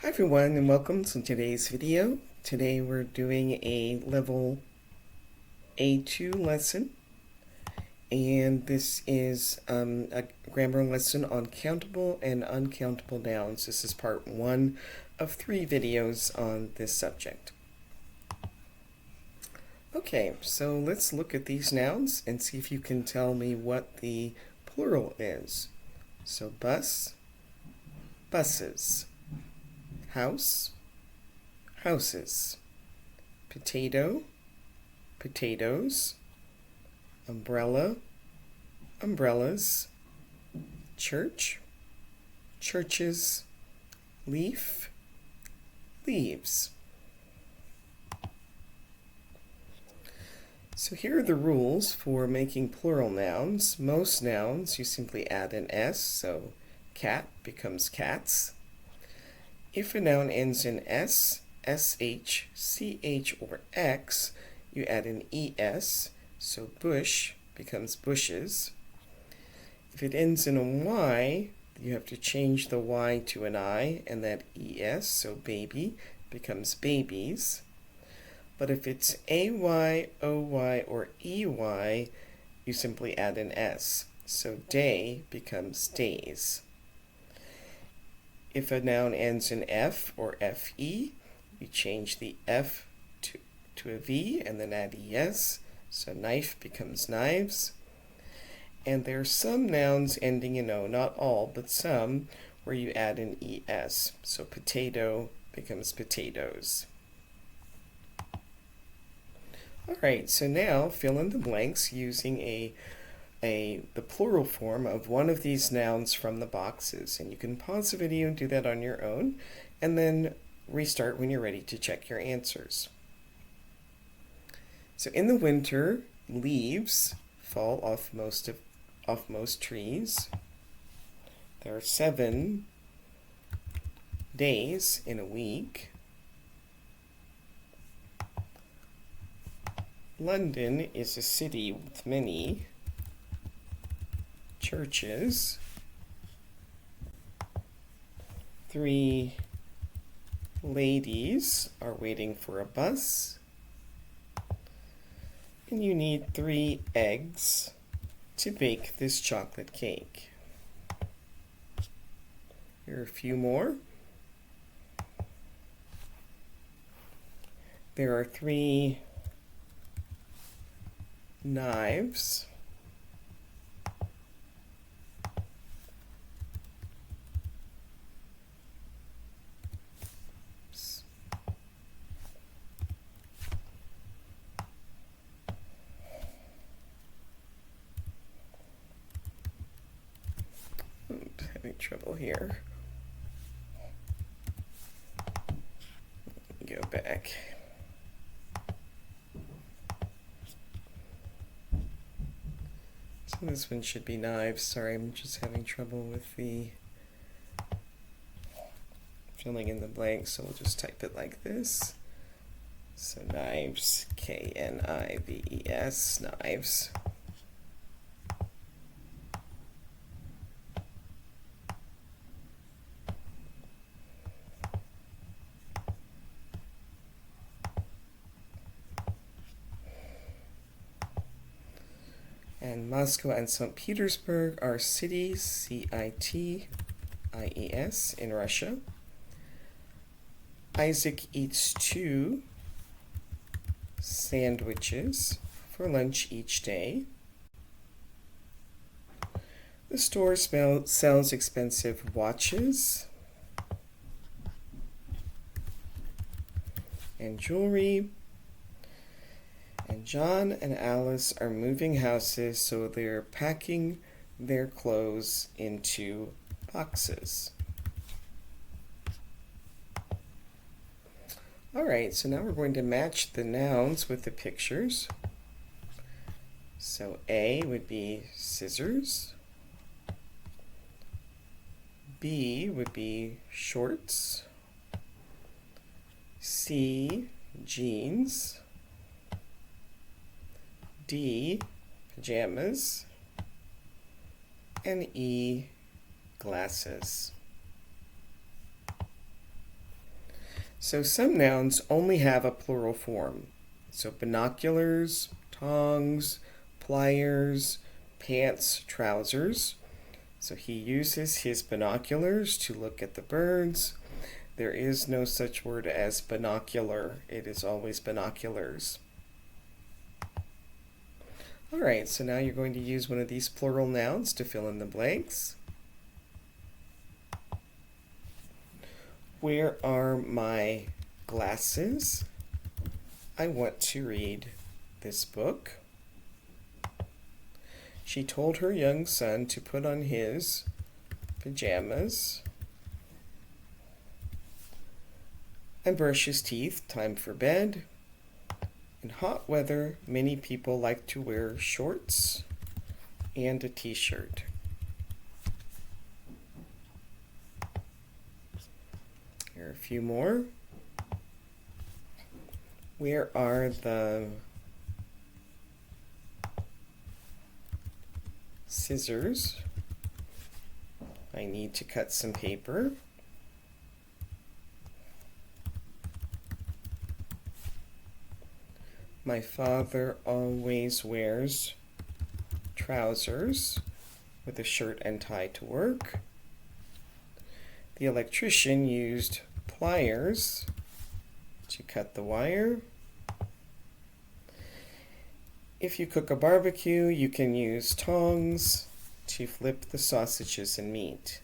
Hi everyone and welcome to today's video. Today we're doing a level A2 lesson, and this is a grammar lesson on countable and uncountable nouns. This is part 1 of 3 videos on this subject. Okay, so let's look at these nouns and see if you can tell me what the plural is. So bus, buses. House, houses. Potato, potatoes. Umbrella, umbrellas. Church, churches. Leaf, leaves. So here are the rules for making plural nouns. Most nouns you simply add an S, so cat becomes cats. If a noun ends in S, SH, CH, or X, you add an ES, so bush becomes bushes. If it ends in a Y, you have to change the Y to an I, and that ES, so baby, becomes babies. But if it's AY, OY, or EY, you simply add an S, so day becomes days. If a noun ends in F or FE, you change the F to a V and then add ES, so knife becomes knives. And there are some nouns ending in O, not all, but some, where you add an ES, so potato becomes potatoes. Alright, so now fill in the blanks using the plural form of one of these nouns from the boxes. And you can pause the video and do that on your own, and then restart when you're ready to check your answers. So in the winter, leaves fall off most trees. There are 7 days in a week. London is a city with many churches. 3 ladies are waiting for a bus. And you need 3 eggs to bake this chocolate cake. Here are a few more. There are 3 knives. Having trouble here. Go back. So this one should be knives. Sorry, I'm just having trouble with the filling in the blanks, so we'll just type it like this. So knives, K-N-I-V-E-S, knives. And Moscow and St. Petersburg are cities, C-I-T-I-E-S, in Russia. Isaac eats 2 sandwiches for lunch each day. The store sells expensive watches and jewelry. And John and Alice are moving houses, so they're packing their clothes into boxes. Alright, so now we're going to match the nouns with the pictures. So A would be scissors. B would be shorts. C, jeans. D, pajamas. And E, glasses. So some nouns only have a plural form. So binoculars, tongs, pliers, pants, trousers. So he uses his binoculars to look at the birds. There is no such word as binocular. It is always binoculars. All right, so now you're going to use one of these plural nouns to fill in the blanks. Where are my glasses? I want to read this book. She told her young son to put on his pajamas and brush his teeth. Time for bed. In hot weather, many people like to wear shorts and a t-shirt. Here are a few more. Where are the scissors? I need to cut some paper. My father always wears trousers with a shirt and tie to work. The electrician used pliers to cut the wire. If you cook a barbecue, you can use tongs to flip the sausages and meat.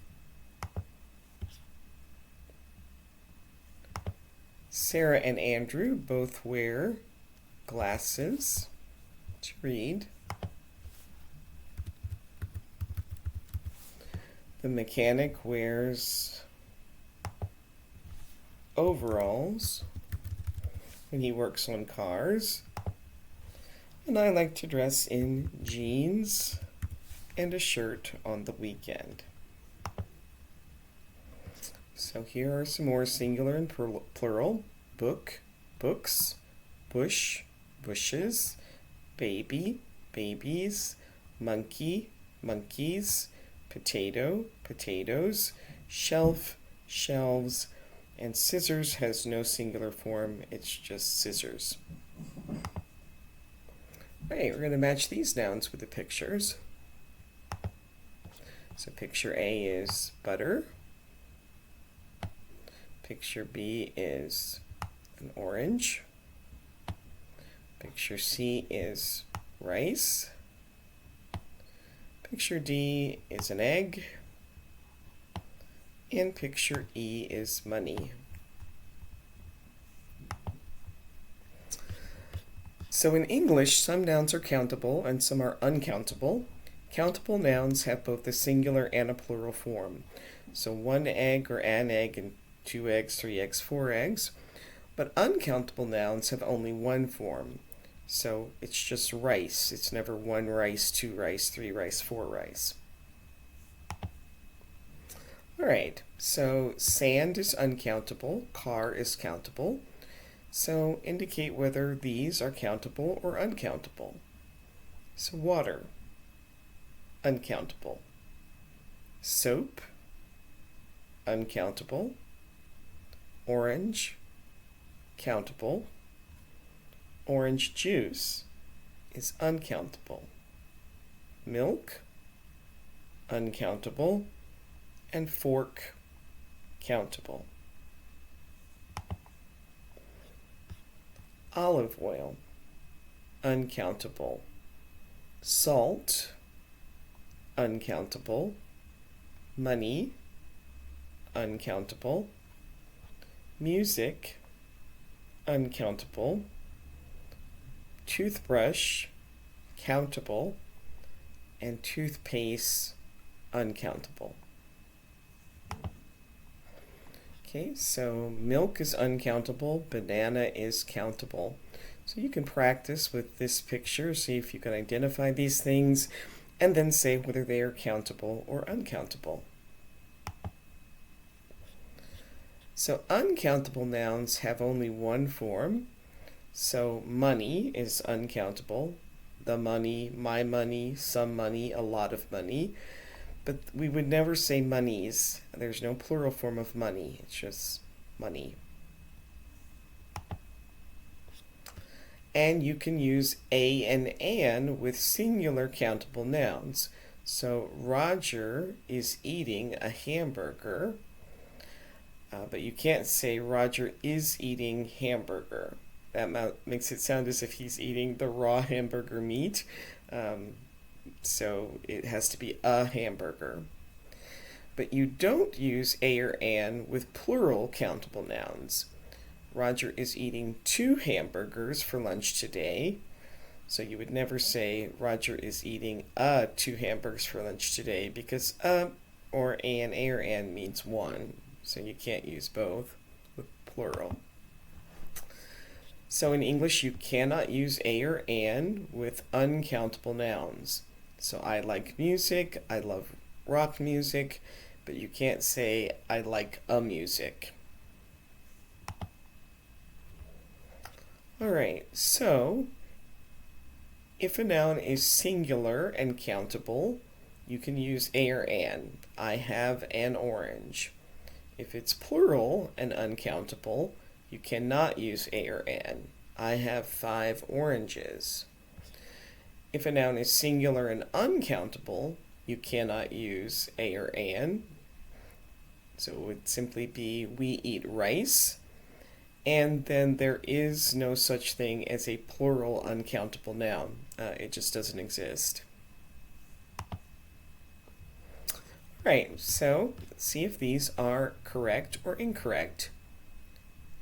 Sarah and Andrew both wear glasses to read. The mechanic wears overalls when he works on cars. And I like to dress in jeans and a shirt on the weekend. So here are some more singular and plural. Book, books, bush, bushes, baby, babies, monkey, monkeys, potato, potatoes, shelf, shelves, and scissors has no singular form, it's just scissors. All right, we're going to match these nouns with the pictures. So picture A is butter. Picture B is an orange. Picture C is rice. Picture D is an egg. And picture E is money. So in English, some nouns are countable and some are uncountable. Countable nouns have both a singular and a plural form. So one egg or an egg and 2 eggs, 3 eggs, 4 eggs. But uncountable nouns have only one form. So it's just rice. It's never 1 rice, 2 rice, 3 rice, 4 rice. All right, so sand is uncountable, car is countable. So indicate whether these are countable or uncountable. So water, uncountable. Soap, uncountable. Orange, countable. Orange juice is uncountable. Milk, uncountable. And fork, countable. Olive oil, uncountable. Salt, uncountable. Money, uncountable. Music, uncountable. Toothbrush, countable. And toothpaste, uncountable. Okay, so milk is uncountable, banana is countable. So you can practice with this picture, see if you can identify these things, and then say whether they are countable or uncountable. So uncountable nouns have only one form. So money is uncountable. The money, my money, some money, a lot of money. But we would never say monies. There's no plural form of money. It's just money. And you can use a and an with singular countable nouns. So Roger is eating a hamburger, but you can't say Roger is eating hamburger. That makes it sound as if he's eating the raw hamburger meat. So it has to be a hamburger. But you don't use a or an with plural countable nouns. Roger is eating 2 hamburgers for lunch today. So you would never say Roger is eating 2 hamburgers for lunch today, because or an means 1. So you can't use both with plural. So in English, you cannot use a or an with uncountable nouns. So I like music, I love rock music, but you can't say I like a music. Alright, so if a noun is singular and countable, you can use a or an. I have an orange. If it's plural and uncountable, you cannot use a or an. I have 5 oranges. If a noun is singular and uncountable, you cannot use a or an. So it would simply be we eat rice. And then there is no such thing as a plural uncountable noun. It just doesn't exist. Right, so let's see if these are correct or incorrect.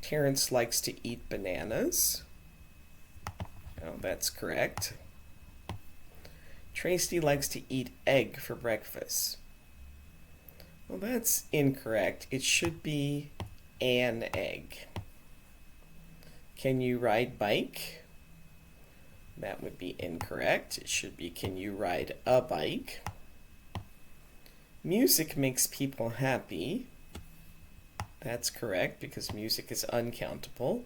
Terrence likes to eat bananas. Oh, that's correct. Tracy likes to eat egg for breakfast. Well, that's incorrect. It should be an egg. Can you ride bike? That would be incorrect. It should be can you ride a bike? Music makes people happy. That's correct because music is uncountable.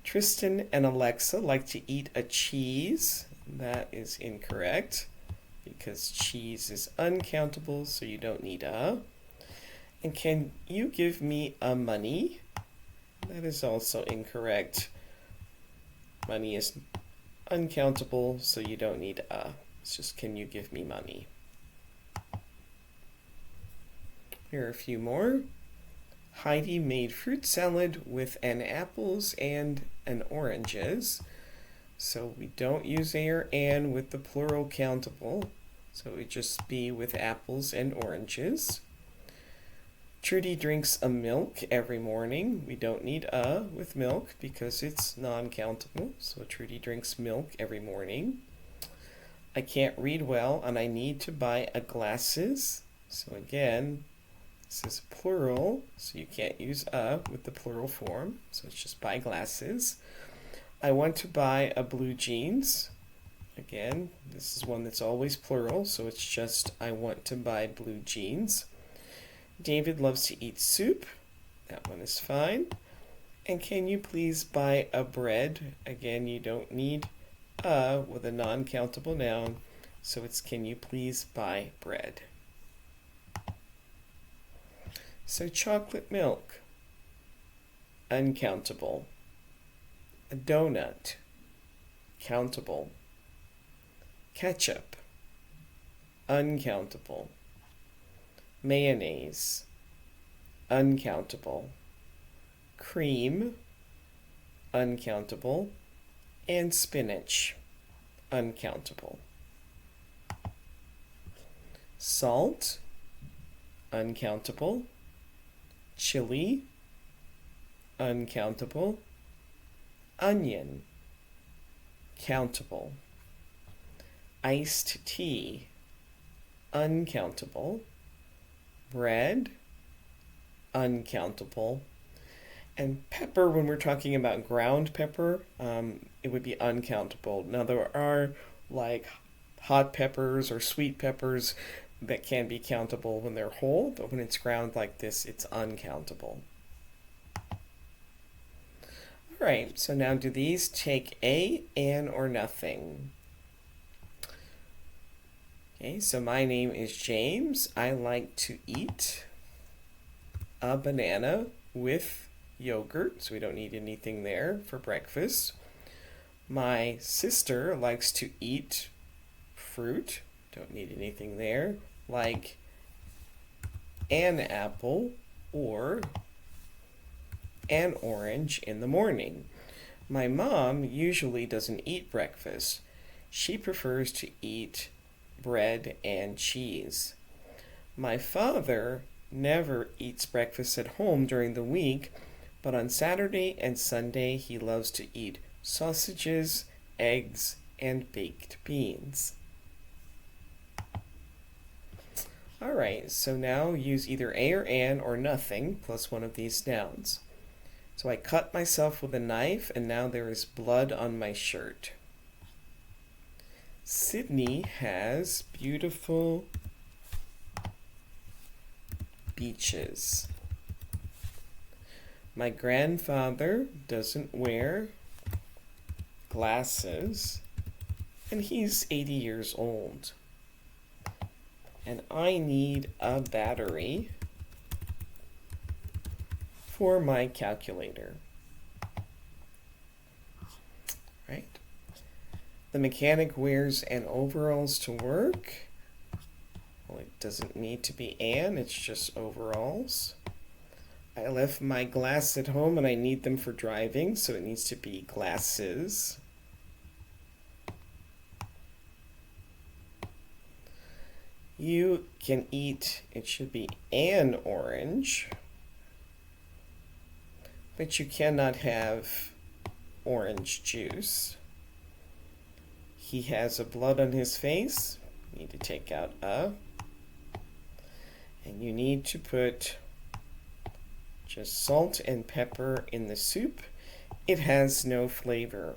Tristan and Alexa like to eat a cheese. That is incorrect because cheese is uncountable, so you don't need a. And can you give me a money? That is also incorrect. Money is uncountable, so you don't need a. It's just can you give me money? Here are a few more. Heidi made fruit salad with an apples and an oranges. So we don't use a or an with the plural countable. So it would just be with apples and oranges. Trudy drinks a milk every morning. We don't need a with milk because it's non-countable. So Trudy drinks milk every morning. I can't read well and I need to buy a glasses. So again, this is plural, so you can't use a with the plural form. So it's just buy glasses. I want to buy a blue jeans. Again, this is one that's always plural, so it's just I want to buy blue jeans. David loves to eat soup. That one is fine. And can you please buy a bread? Again, you don't need a with a non-countable noun, so it's can you please buy bread? So chocolate milk, uncountable. A donut, countable. Ketchup, uncountable. Mayonnaise, uncountable. Cream, uncountable. And spinach, uncountable. Salt, uncountable. Chili, uncountable. Onion, countable. Iced tea, uncountable. Bread, uncountable. And pepper, when we're talking about ground pepper, it would be uncountable. Now there are like hot peppers or sweet peppers that can be countable when they're whole, but when it's ground like this, it's uncountable. All right, so now do these take a, an, or nothing? Okay, so my name is James. I like to eat a banana with yogurt, so we don't need anything there for breakfast. My sister likes to eat fruit. Don't need anything there. Like an apple or an orange in the morning. My mom usually doesn't eat breakfast. She prefers to eat bread and cheese. My father never eats breakfast at home during the week, but on Saturday and Sunday he loves to eat sausages, eggs, and baked beans. Alright, so now use either a or an or nothing plus one of these nouns. So I cut myself with a knife and now there is blood on my shirt. Sydney has beautiful beaches. My grandfather doesn't wear glasses and he's 80 years old. And I need a battery for my calculator. Right? The mechanic wears an overalls to work. Well, it doesn't need to be an, it's just overalls. I left my glass at home and I need them for driving, so it needs to be glasses. You can eat, it should be an orange, but you cannot have orange juice. He has a blood on his face. You need to take out a. And you need to put just salt and pepper in the soup. It has no flavor.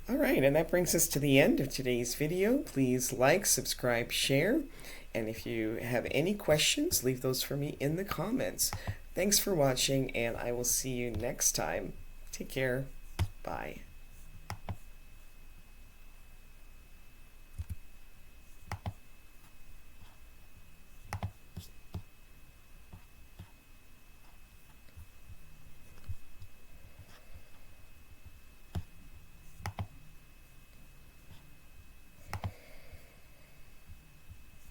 Alright, and that brings us to the end of today's video. Please like, subscribe, share, and if you have any questions, leave those for me in the comments. Thanks for watching, and I will see you next time. Take care. Bye.